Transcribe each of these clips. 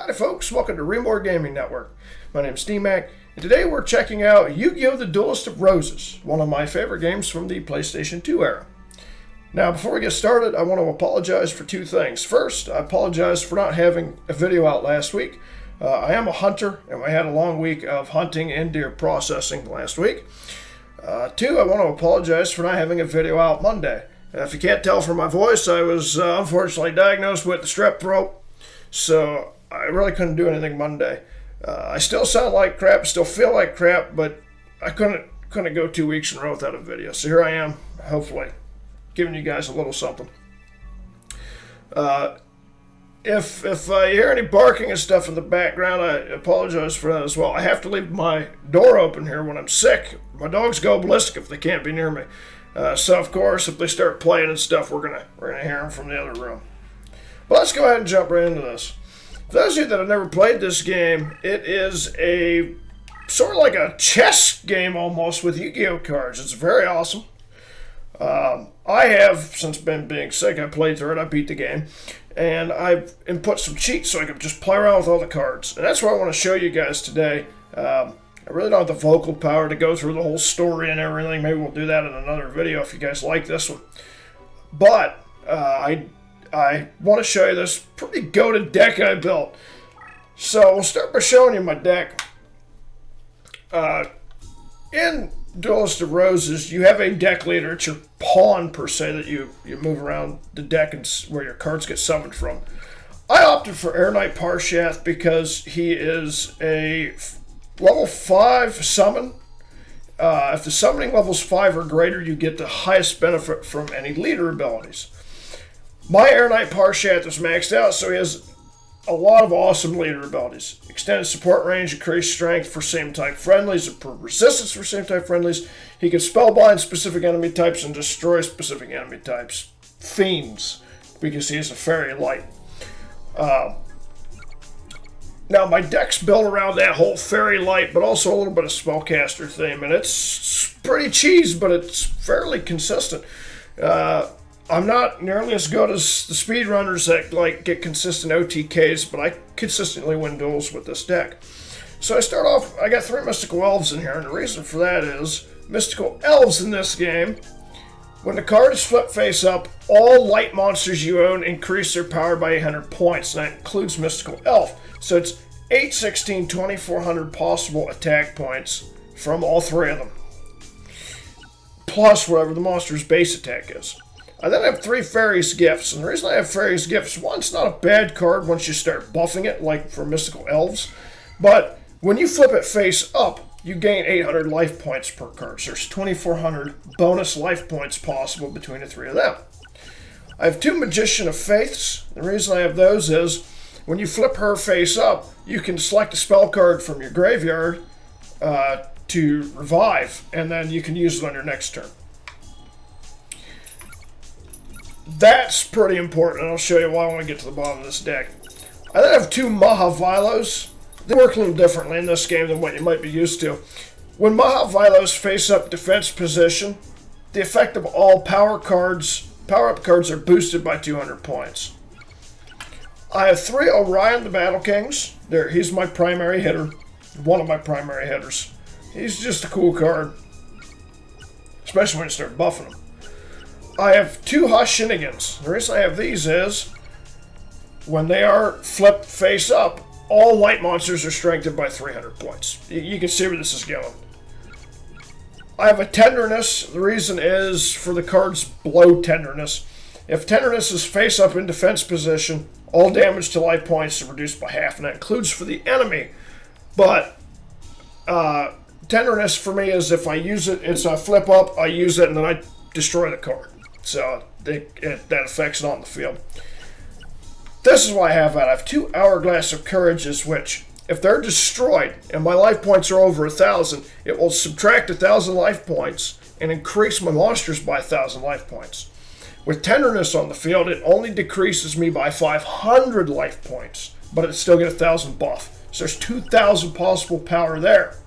Howdy folks, welcome to Remore Gaming Network. My name is DMaC, and today we're checking out Yu-Gi-Oh! The Duelist of Roses, one of my favorite games from the PlayStation 2 era. Now, before we get started, I want to apologize for two things. First, I apologize for not having a video out last week. I am a hunter, and I had a long week of hunting and deer processing last week. Two, I want to apologize for not having a video out Monday. If you can't tell from my voice, I was unfortunately diagnosed with the strep throat, so I really couldn't do anything Monday. I still sound like crap, still feel like crap, but I couldn't go 2 weeks in a row without a video. So here I am, hopefully, giving you guys a little something. If you hear any barking and stuff in the background, I apologize for that as well. I have to leave my door open here when I'm sick. My dogs go ballistic if they can't be near me. So of course, if they start playing and stuff, we're gonna hear them from the other room. But let's go ahead and jump right into this. For those of you that have never played this game, it is a sort of like a chess game almost with Yu-Gi-Oh cards. It's very awesome. I have, since being sick, I played through it, I beat the game, and I've input some cheats so I can just play around with all the cards. And that's what I want to show you guys today. I really don't have the vocal power to go through the whole story and everything. Maybe we'll do that in another video if you guys like this one. But I want to show you this pretty goated deck I built. So we'll start by showing you my deck. In Duelist of Roses, you have a deck leader. It's your pawn, per se, that you move around the deck and where your cards get summoned from. I opted for Air Knight Parshath because he is a level 5 summon. If the summoning level's 5 or greater, you get the highest benefit from any leader abilities. My Air Knight Parshath is maxed out, so he has a lot of awesome leader abilities. Extended support range, increased strength for same type friendlies, resistance for same type friendlies. He can spellbind specific enemy types and destroy specific enemy types. Fiends, because he is a fairy light. Now, my deck's built around that whole fairy light, but also a little bit of spellcaster theme, and it's pretty cheese, but it's fairly consistent. I'm not nearly as good as the speedrunners that get consistent OTKs, but I consistently win duels with this deck. So I start off, I got 3 Mystical Elves in here, and the reason for that is Mystical Elves in this game, when the card is flipped face up, all light monsters you own increase their power by 800 points, and that includes Mystical Elf. So it's 8, 16, 2400 possible attack points from all 3 of them, plus whatever the monster's base attack is. I then have 3 Fairy's Gifts, and the reason I have Fairy's Gifts, one, it's not a bad card once you start buffing it, like for Mystical Elves, but when you flip it face up, you gain 800 life points per card, so there's 2400 bonus life points possible between the 3 of them. I have 2 Magician of Faiths. The reason I have those is, when you flip her face up, you can select a spell card from your graveyard to revive, and then you can use it on your next turn. That's pretty important, and I'll show you why when we get to the bottom of this deck. I then have 2 Mahavilos. They work a little differently in this game than what you might be used to. When Mahavilos face up defense position, the effect of all power-up cards are boosted by 200 points. I have 3 Orion the Battle Kings. He's my primary hitter. One of my primary hitters. He's just a cool card, especially when you start buffing him. I have 2 Hashinigans. The reason I have these is, when they are flipped face up, all light monsters are strengthened by 300 points. You can see where this is going. I have a Tenderness. The reason is for the cards below Tenderness. If Tenderness is face up in defense position, all damage to life points are reduced by half, and that includes for the enemy. But Tenderness for me is if I use it, it's a flip up, I use it, and then I destroy the card. So that affects it on the field. This is why I have that. I have 2 Hourglass of Courages, which, if they're destroyed and my life points are over 1,000, it will subtract 1,000 life points and increase my monsters by 1,000 life points. With Tenderness on the field, it only decreases me by 500 life points, but it still get 1,000 buff. So there's 2,000 possible power there.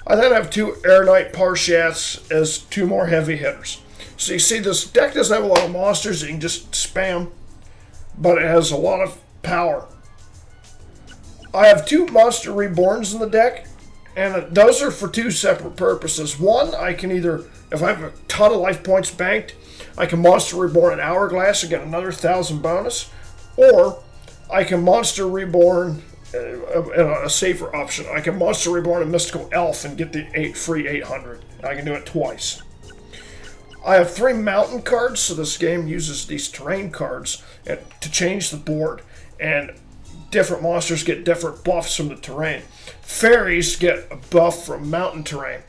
I then have 2 Air Knight Parshaths as 2 more heavy hitters. So you see, this deck doesn't have a lot of monsters that you can just spam, but it has a lot of power. I have 2 Monster Reborns in the deck, and those are for 2 separate purposes. One, I can either, if I have a ton of life points banked, I can Monster Reborn an Hourglass and get another 1,000 bonus, or I can Monster Reborn, a safer option, I can Monster Reborn a Mystical Elf and get the free 800. I can do it twice. I have 3 mountain cards, so this game uses these terrain cards to change the board, and different monsters get different buffs from the terrain. Fairies get a buff from mountain terrain.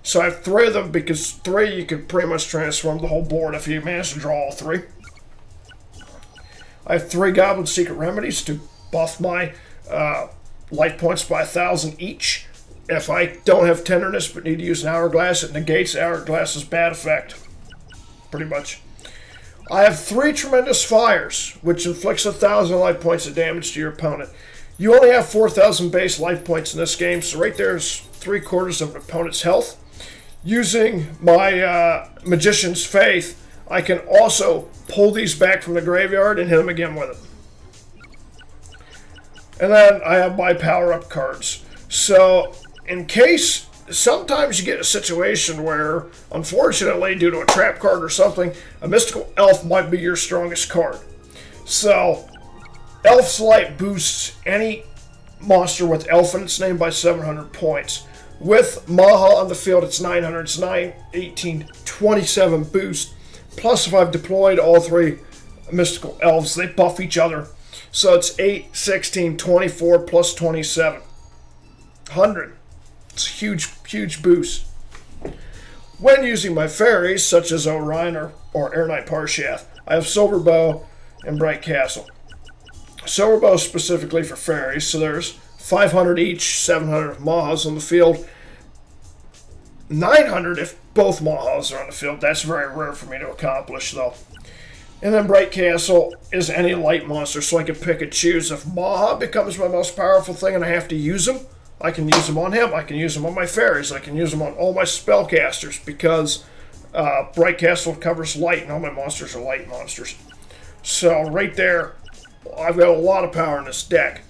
So I have 3 of them because 3 you can pretty much transform the whole board if you manage to draw all 3. I have 3 Goblin Secret Remedies to buff my life points by 1,000 each. If I don't have Tenderness but need to use an Hourglass, it negates Hourglass's bad effect. Pretty much. I have 3 Tremendous Fires, which inflicts 1,000 life points of damage to your opponent. You only have 4,000 base life points in this game, so right there is 3/4 of an opponent's health. Using my Magician's Faith, I can also pull these back from the graveyard and hit them again with it. And then I have my power-up cards. So, in case sometimes you get a situation where, unfortunately, due to a trap card or something, a Mystical Elf might be your strongest card. So, Elf's Light boosts any monster with Elf in its name by 700 points. With Maha on the field, it's 900. It's 9, 18, 27 boost. Plus, if I've deployed all 3 Mystical Elves, they buff each other. So it's 8, 16, 24, plus 27. 100. It's a huge, huge boost. When using my fairies, such as Orion or Air Knight Parshath, I have Silver Bow and Bright Castle. Silver Bow specifically for fairies, so there's 500 each, 700 Mahas on the field. 900 if both Mahas are on the field. That's very rare for me to accomplish, though. And then Bright Castle is any light monster, so I can pick and choose. If Maha becomes my most powerful thing and I have to use him, I can use them on him. I can use them on my fairies. I can use them on all my spellcasters because Bright Castle covers light, and all my monsters are light monsters. So right there, I've got a lot of power in this deck.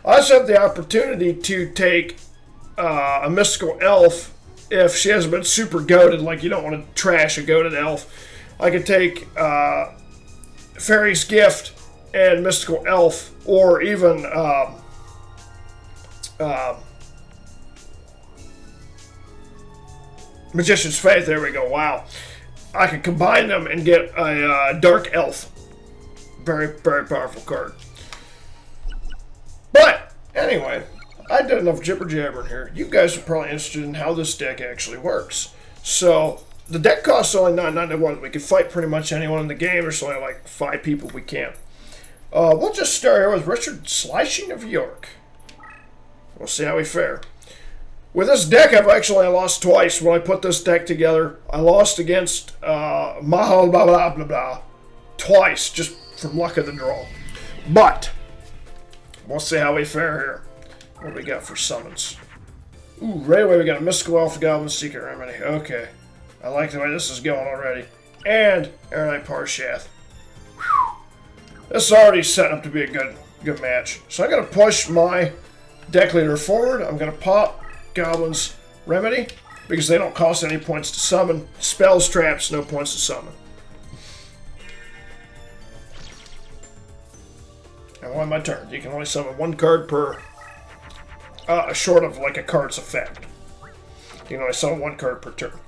I also have the opportunity to take a Mystical Elf if she hasn't been super goated, like you don't want to trash a goated elf. I could take Fairy's Gift and Mystical Elf, or even Magician's Faith. There we go. Wow. I could combine them and get a Dark Elf. Very, very powerful card. But, anyway, I did enough jibber-jabbering here. You guys are probably interested in how this deck actually works. So, the deck costs only $9.91. We can fight pretty much anyone in the game. There's only like 5 people we can't. We'll just start here with Richard Slashing of York. We'll see how we fare. With this deck, I've actually lost twice. When I put this deck together, I lost against Maha blah blah blah blah twice, just from luck of the draw. But we'll see how we fare here. What do we got for summons? Ooh, right away we got a Mystical Elf, Goblin Secret Remedy. Okay, I like the way this is going already. And Air Knight Parshath. Whew. This is already set up to be a good match. So I'm gonna push my deck leader forward. I'm gonna pop Goblin's Remedy because they don't cost any points to summon. Spells, traps, no points to summon. And on my turn, you can only summon 1 card per, short of like a card's effect. You can only summon 1 card per turn.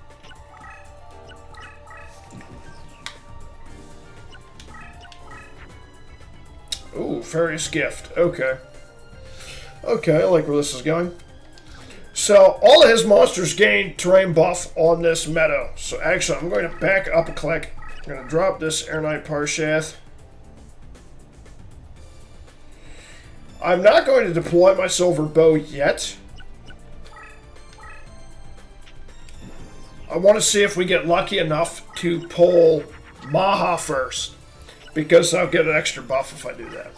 Ooh, Fairy's Gift. Okay. Okay, I like where this is going. So, all of his monsters gain terrain buff on this meadow. So, actually, I'm going to back up a click. I'm going to drop this Air Knight Parshath. I'm not going to deploy my Silver Bow yet. I want to see if we get lucky enough to pull Maha first, because I'll get an extra buff if I do that.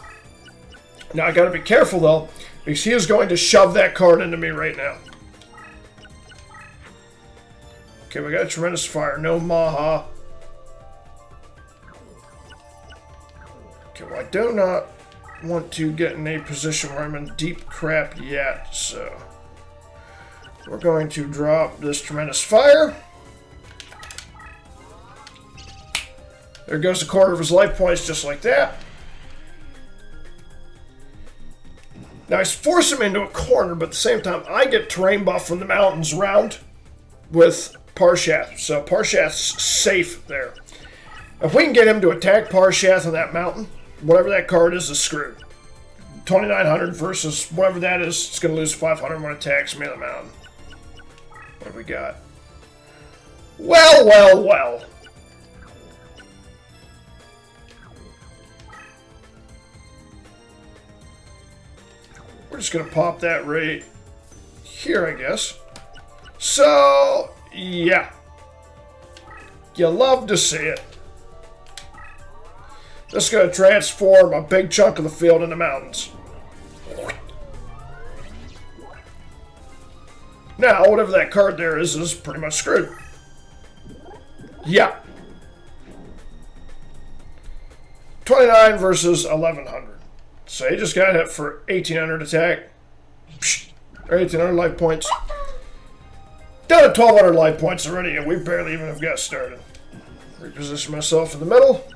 Now, I got to be careful, though, because he is going to shove that card into me right now. Okay, we got a Tremendous Fire. No Maha. Okay, well, I do not want to get in a position where I'm in deep crap yet, so we're going to drop this tremendous fire. There goes a quarter of his life points just like that. Now I force him into a corner, but at the same time I get terrain buff from the mountains around with Parshath, so Parshath's safe there. If we can get him to attack Parshath on that mountain, whatever that card is screwed. 2,900 versus whatever that is, it's going to lose 500 when it attacks me on the mountain. What do we got? Well, well, well. We're just going to pop that right here, I guess. So, yeah. You love to see it. This is going to transform a big chunk of the field into mountains. Now, whatever that card there is pretty much screwed. Yeah. 29 versus 1,100. So he just got hit for 1,800 attack. Or 1,800 life points. Down to 1,200 life points already, and we barely even have got started. Reposition myself in the middle.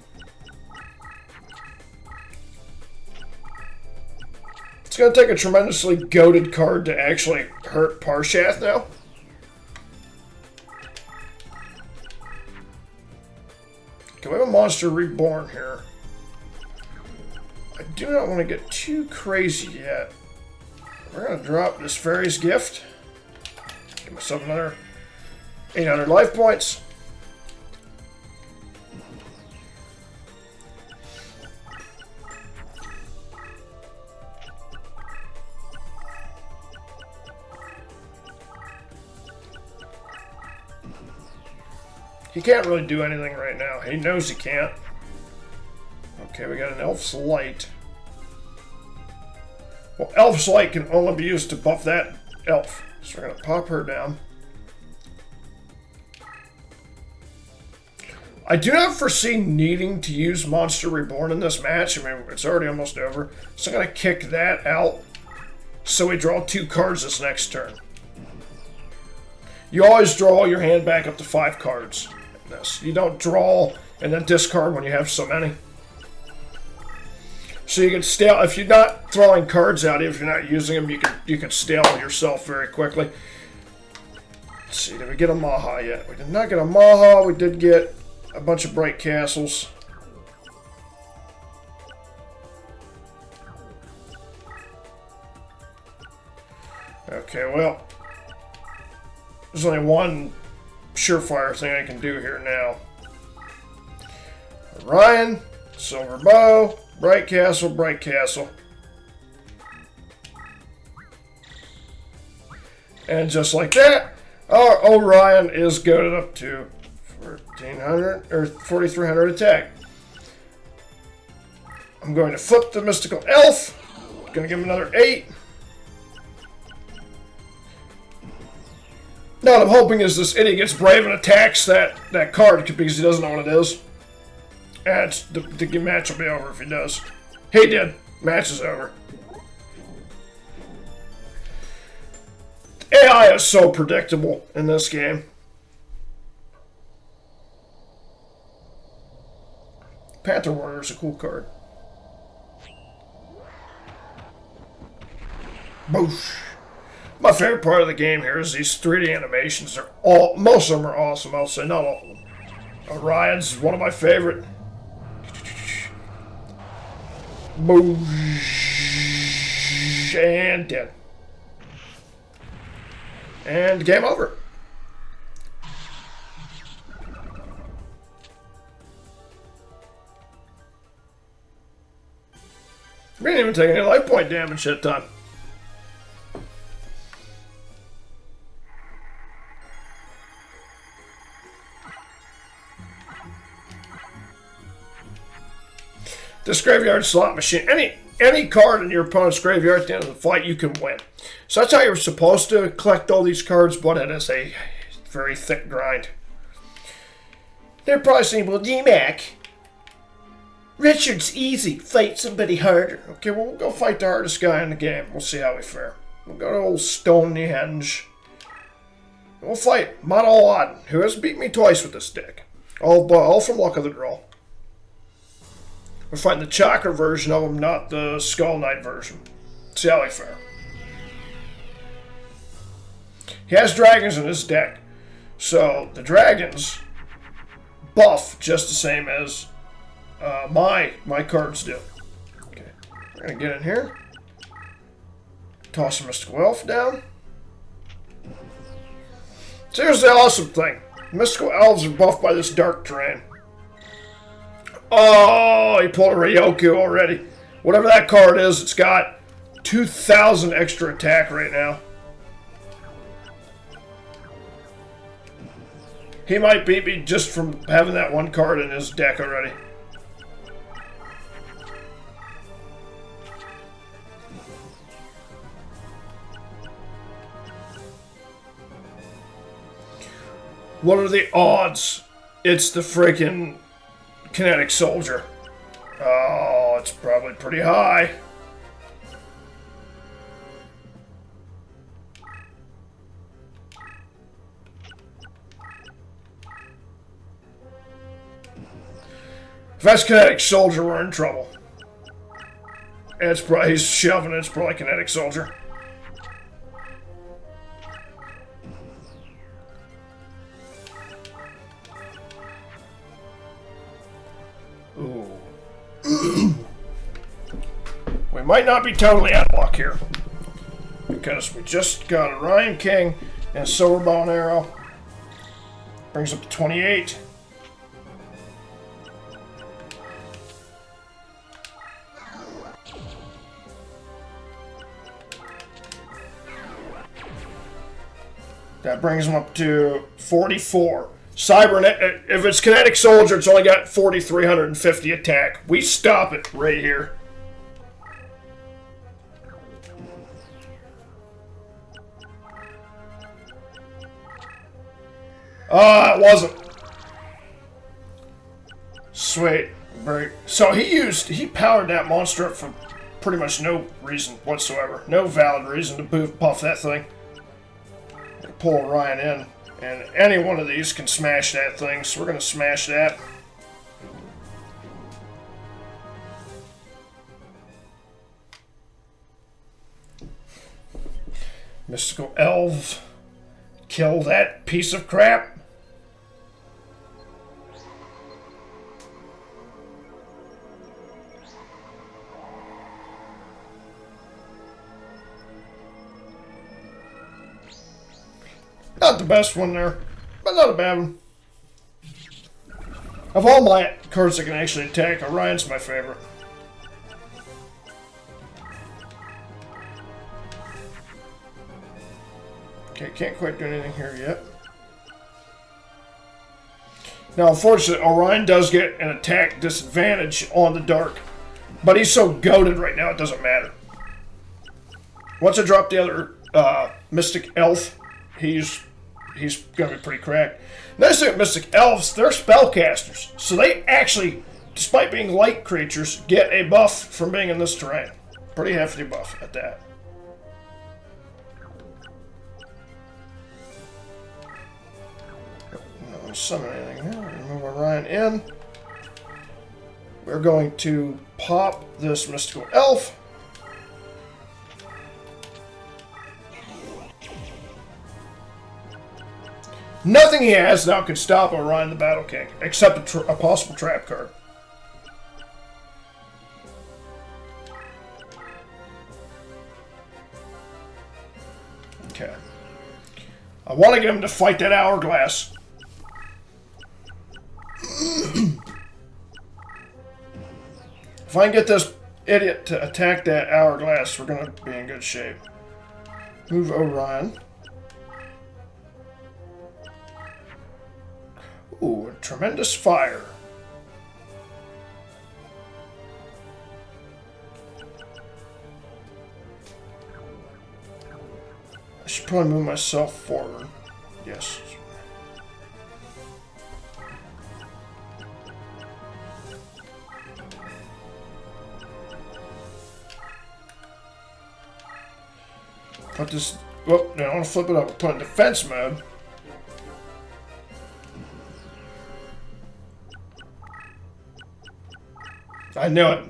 It's going to take a tremendously goated card to actually hurt Parshath now. Okay, we have a monster reborn here. I do not want to get too crazy yet. We're going to drop this Fairy's Gift. Give myself another 800 life points. He can't really do anything right now. He knows he can't. Okay, we got an Elf's Light. Well, Elf's Light can only be used to buff that elf. So we're going to pop her down. I do not foresee needing to use Monster Reborn in this match. I mean, it's already almost over. So I'm going to kick that out so we draw 2 cards this next turn. You always draw your hand back up to 5 cards. This. You don't draw and then discard when you have so many. So you can stale, if you're not throwing cards out, if you're not using them, you can stale yourself very quickly. Let's see, did we get a Maha yet? We did not get a Maha. We did get a bunch of Bright Castles. Okay, well, there's only one surefire thing I can do here now. Orion, Silver Bow, Bright Castle, Bright Castle. And just like that, our Orion is goaded up to 1,400 or 4,300 attack. I'm going to flip the Mystical Elf. Going to give him another 8. Now what I'm hoping is this idiot gets brave and attacks that card because he doesn't know what it is. And the match will be over if he does. He did. Match is over. AI is so predictable in this game. Panther Warrior is a cool card. Boosh. My favorite part of the game here is these 3D animations. Most of them are awesome, I'll say, not all of them. Orion's one of my favorite. Boosh. And dead. And game over. We didn't even take any life point damage that time. This graveyard slot machine, any card in your opponent's graveyard at the end of the fight, you can win. So that's how you're supposed to collect all these cards, but it is a very thick grind. They're probably saying, well, DMaC, Richard's easy. Fight somebody harder. Okay, well, we'll go fight the hardest guy in the game. We'll see how we fare. We'll go to old Stonehenge. We'll fight Mono who has beat me twice with this deck. All from luck of the draw. We're fighting the Chakra version of him, not the Skull Knight version. See how we fare. He has dragons in his deck. So the dragons buff just the same as my cards do. Okay, we're gonna get in here. Toss a Mystical Elf down. So here's the awesome thing. Mystical Elves are buffed by this dark terrain. Oh, he pulled a Ryoku already. Whatever that card is, it's got 2,000 extra attack right now. He might beat me just from having that one card in his deck already. What are the odds? It's the freaking Kinetic Soldier. Oh, it's probably pretty high. If that's Kinetic Soldier, we're in trouble. It's probably, he's shoving it, it's probably Kinetic Soldier. Ooh. We might not be totally out of luck here. Because we just got a Ryan King and a Silver Bow and Arrow. Brings up to 28. That brings him up to 44. Cybernet, if it's Kinetic Soldier, it's only got 4,350 attack. We stop it right here. It wasn't. Sweet. Great. So he powered that monster up for pretty much no reason whatsoever. No valid reason to buff that thing. Pull Orion in, and any one of these can smash that thing, so we're going to smash that. Mystical Elves, kill that piece of crap. Not the best one there, but not a bad one. Of all my cards that can actually attack, Orion's my favorite. Okay, can't quite do anything here yet. Now, unfortunately, Orion does get an attack disadvantage on the dark, but he's so goated right now it doesn't matter. Once I drop the other Mystic Elf, he's going to be pretty cracked. Nice thing with Mystic Elves, they're spellcasters. So they actually, despite being light creatures, get a buff from being in this terrain. Pretty hefty buff at that. Not going to summon anything here. We're going to move Orion in. We're going to pop this Mystical Elf. Nothing he has now can stop Orion the Battle King, except a possible trap card. Okay. I want to get him to fight that Hourglass. If I can get this idiot to attack that Hourglass, we're going to be in good shape. Move Orion. Ooh, a Tremendous Fire. I should probably move myself forward. Yes. Put this... Whoop, no, I want to flip it up. Put it in defense mode. I knew it.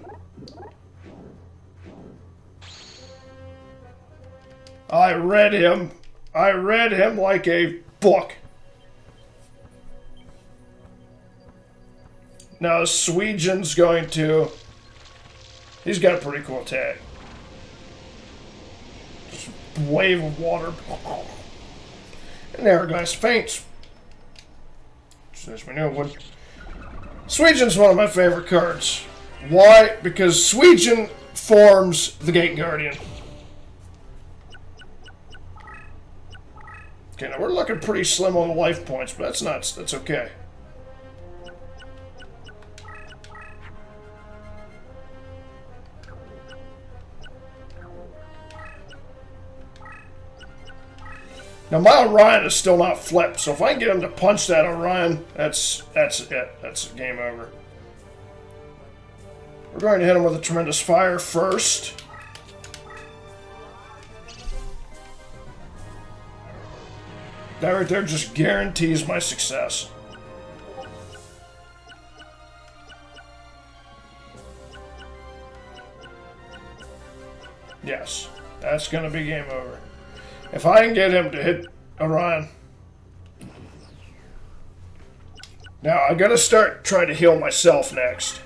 I read him. I read him like a book. Now, Sweejan's going to... He's got a pretty cool attack. Just a wave of water. And Hourglass faints. Just as we know, would. Sweejan's one of my favorite cards. Why? Because Sweejan forms the Gate Guardian. Okay, now we're looking pretty slim on the life points, but that's okay. Now my Orion is still not flipped, so if I can get him to punch that Orion, that's it. That's game over. We're going to hit him with a Tremendous Fire first. That right there just guarantees my success. Yes, that's going to be game over. If I can get him to hit Orion. Now, I got to start trying to heal myself next.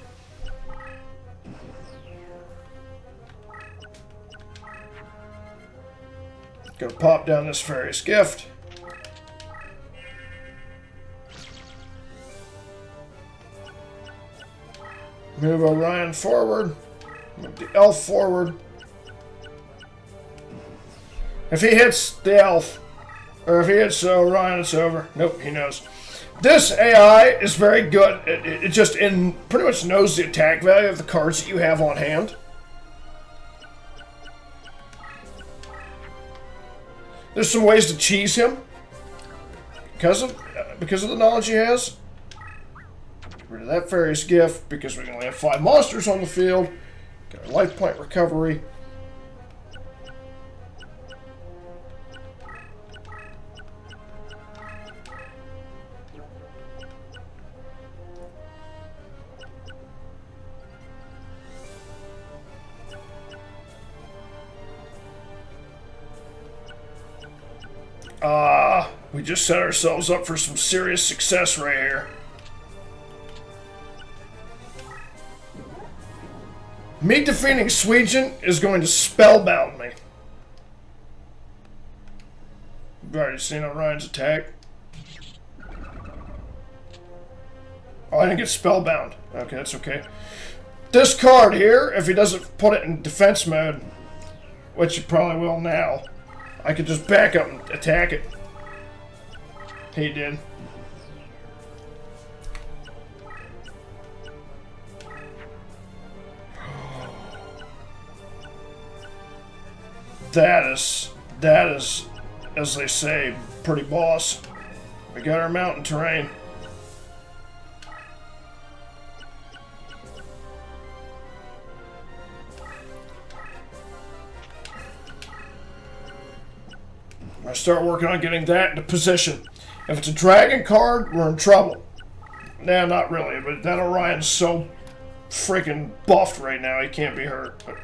Gonna pop down this Fairy's Gift. Move Orion forward. Move the elf forward. If he hits the elf, or if he hits Orion, it's over. Nope, he knows. This AI is very good. It just pretty much knows the attack value of the cards that you have on hand. There's some ways to cheese him because of the knowledge he has. Get rid of that Fairy's Gift because we only have 5 monsters on the field. Got a life point recovery. We just set ourselves up for some serious success right here. Me defeating Sweejan is going to spellbound me. You've already seen Orion's attack. Oh, I didn't get spellbound. Okay, that's okay. This card here, if he doesn't put it in defense mode, which he probably will now, I could just back up and attack it. He did. That is, as they say, pretty boss. We got our mountain terrain. I start working on getting that into position. If it's a dragon card, we're in trouble. Nah, not really, but that Orion's so freaking buffed right now, he can't be hurt. But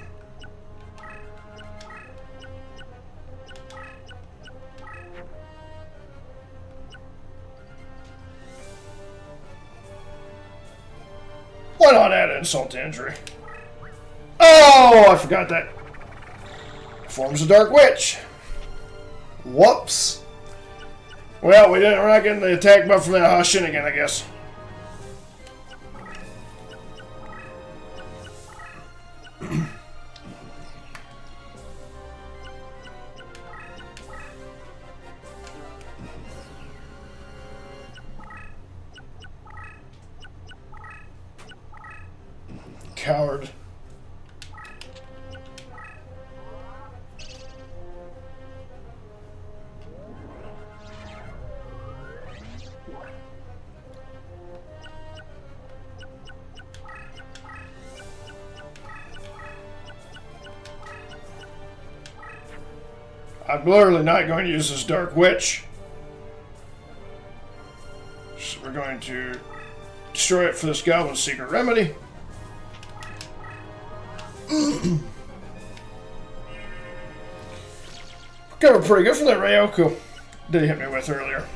why not add insult to injury? Oh, I forgot that. Forms a Dark Witch. Whoops. Well, we're not getting the attack buff from that Hashin I guess. Coward. I'm literally not going to use this Dark Witch. So we're going to destroy it for this Goblin's Secret Remedy. Covered pretty good from that Ryoku that he hit me with earlier.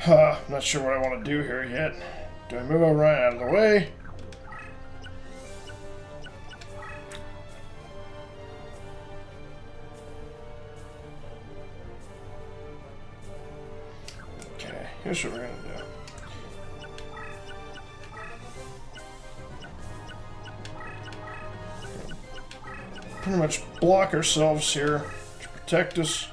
I'm not sure what I want to do here yet. Do I move Orion out of the way? Okay, here's what we're going to do. Pretty much block ourselves here to protect us.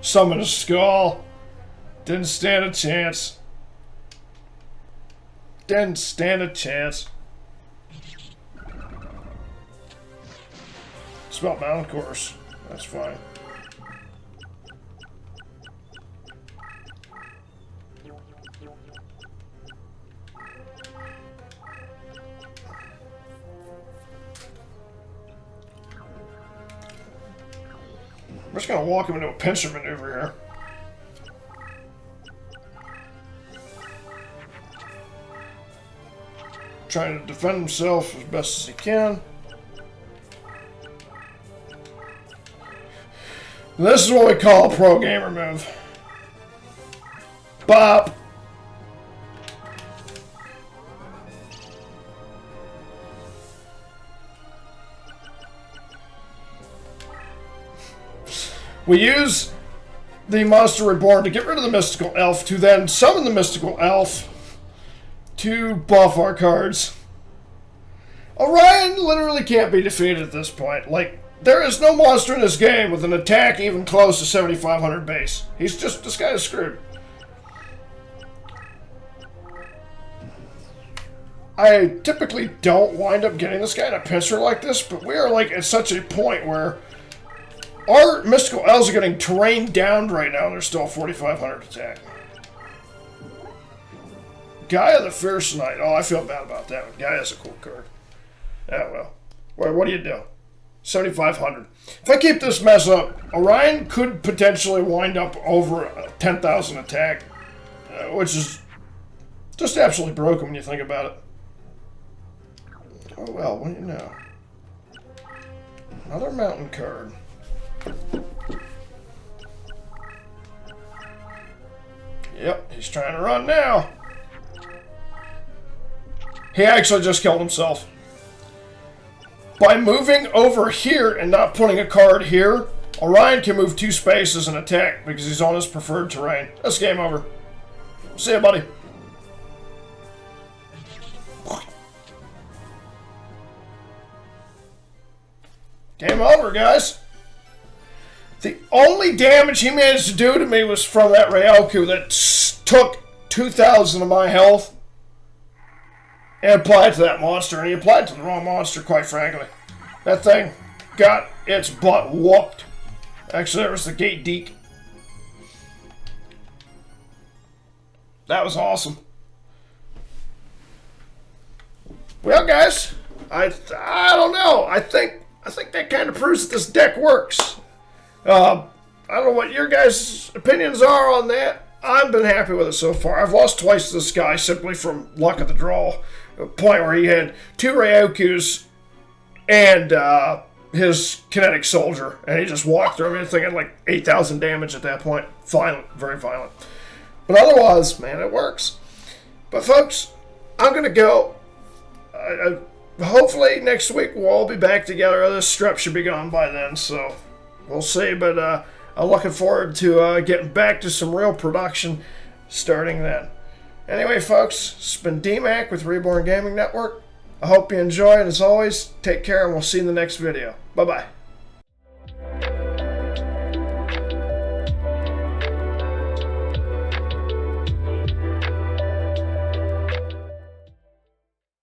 Summon a skull. Didn't stand a chance. Didn't stand a chance. Spell Mountain Course. That's fine. I'm just going to walk him into a pincer maneuver here. Trying to defend himself as best as he can. This is what we call a pro gamer move. Bop. We use the Monster Reborn to get rid of the Mystical Elf to then summon the Mystical Elf to buff our cards. Orion literally can't be defeated at this point. Like, there is no monster in this game with an attack even close to 7,500 base. This guy is screwed. I typically don't wind up getting this guy in a pincer like this, but we are like at such a point where our Mystical Elves are getting terrain downed right now, and they're still 4,500 attack. Gaia the Fierce Knight. Oh, I feel bad about that one. Gaia's a cool card. Yeah, well. What do you do? 7,500. If I keep this mess up, Orion could potentially wind up over 10,000 attack, which is just absolutely broken when you think about it. Oh, well, what do you know? Another mountain card. Yep, he's trying to run now. He actually just killed himself. By moving over here and not putting a card here, Orion can move 2 spaces and attack because he's on his preferred terrain. That's game over. See ya, buddy. Game over, guys. The only damage he managed to do to me was from that Ryoku that took 2,000 of my health and applied to that monster. And he applied to the wrong monster, quite frankly. That thing got its butt whooped. Actually, there was the Gate Deke. That was awesome. Well, guys, I don't know. I think that kind of proves that this deck works. I don't know what your guys' opinions are on that. I've been happy with it so far. I've lost twice to this guy simply from luck of the draw. A point where he had 2 Ryokus and his kinetic soldier, and he just walked through everything at like 8,000 damage at that point. Violent, very violent. But otherwise, man, it works. But folks, I'm going to go. Hopefully next week we'll all be back together. This strep should be gone by then, so we'll see. But I'm looking forward to getting back to some real production starting then. Anyway, folks, it's been DMaC with Reborn Gaming Network. I hope you enjoy, and as always, take care, and we'll see you in the next video. Bye-bye.